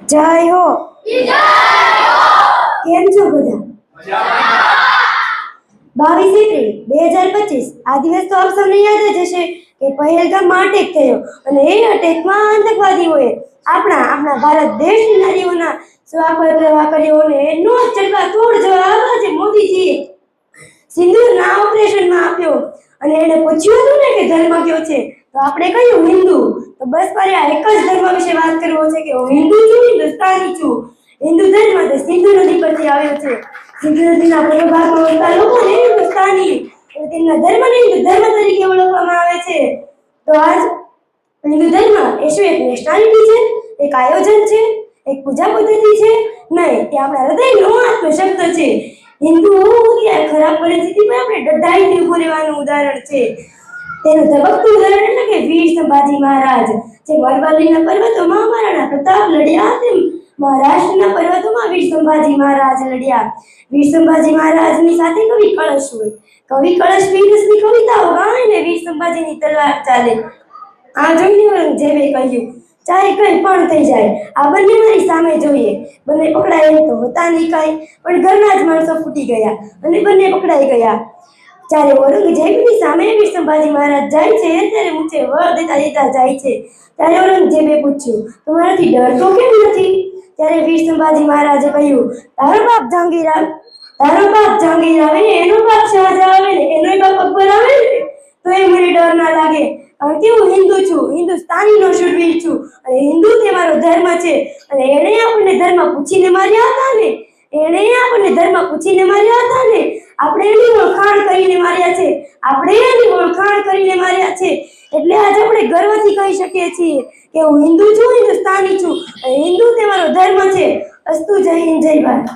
જય હો. કેમ છો બધા? 22 એપ્રિલ 2025 આ દિવસ તો આપ સૌને યાદ જ હશે કે પહેલગામમાં અટેક થયો અને એ અટેકમાં આતંકવાદીઓએ આપણા ભારત દેશની નારીઓના સ્વાગત કર્યો અને એનો ચકનાચૂર જવાબ આજે મોદીજીએ સિંદૂરના ઓપરેશનમાં આપ્યો. અને એને પૂછ્યું હતું ને કે ધર્મ કયો છે, તો આપણે કહ્યું હિન્દુ. તો બસ મારે આ એક જ ધર્મ વિશે વાત કરવો છે કે હું હિન્દુ છું, હિન્દુસ્તાની છું. હિન્દુ ધર્મ તે સિંધુ નદી પરથી આવ્યો છે. સિંધુ નદીના પૂર્વ ભાગમાં વસતા લોકોને હિન્દુસ્તાની અને તેમના ધર્મને હિન્દુ ધર્મ તરીકે ઓળખવામાં આવે છે. તો આજ હિન્દુ ધર્મ એ શું એક નેશનાલિટી છે, એક આયોજન છે, એક પૂજા પદ્ધતિ છે? નહીં, તે આપણા હૃદયનો આત્મશબ્દ છે. હિન્દુ હોવું ત્યારે ખરાબ પરિસ્થિતિ પર આપણે ડઢાઈને ઊભું રહેવાનું ઉદાહરણ છે. તેનું ધબકતું ઉદાહરણ એટલે કે વીર સંભાજી મહારાજ, જે અરવલ્લીના પર્વતોમાં મહારાણા પ્રતાપ લડ્યા તેમ મહારાષ્ટ્રના પર્વતોમાં વીર સંભાજી મહારાજ લડ્યા. વીર સંભાજી મહારાજની સાથે કવિ કળશ હોય. કવિ કળશ વીરસની કવિતાઓ ગાય ને વીર સંભાજીની તલવાર ચાલે. આ જોઈને ઔરંગઝેબે કહ્યું, ચાહે કંઈ પણ થઈ જાય, આ બંને મારી સામે જોઈએ. બંને પકડાય તો હતા નહીં કાંઈ, પણ ઘરના જ માણસો ફૂટી ગયા અને બંને પકડાઈ ગયા. જ્યારે ઔરંગઝેબની સામે વીર સંભાજી મહારાજ જાય છે ત્યારે ઊંચે વળ દેતા દેતા જાય છે. ત્યારે ઔરંગઝેબે પૂછ્યું, તમારાથી ડરતો કેમ નથી? ત્યારે વીર સંભાજી મહારાજે કહ્યું, તારો બાપ જહાંગીર આવે ને એનો બાપ શાહજહાં આવે ને એનો બાપ અકબર આવે ને તો એ મને ડર ના લાગે. કારણ કે હું હિન્દુ છું, હિન્દુસ્તાનીનો શૂરવીર છું અને હિન્દુ તે મારો ધર્મ છે. અને એણે આપણને ધર્મ પૂછીને માર્યા હતા ને આપણે એની ઓળખાણ કરીને માર્યા છે. એટલે આજે આપણે ગર્વથી કહી શકીએ છીએ કે હું હિન્દુ છું, હિન્દુસ્તાની છું અને હિન્દુ તે મારો ધર્મ છે. અસ્તુ. જય હિન્દ, જય ભારત.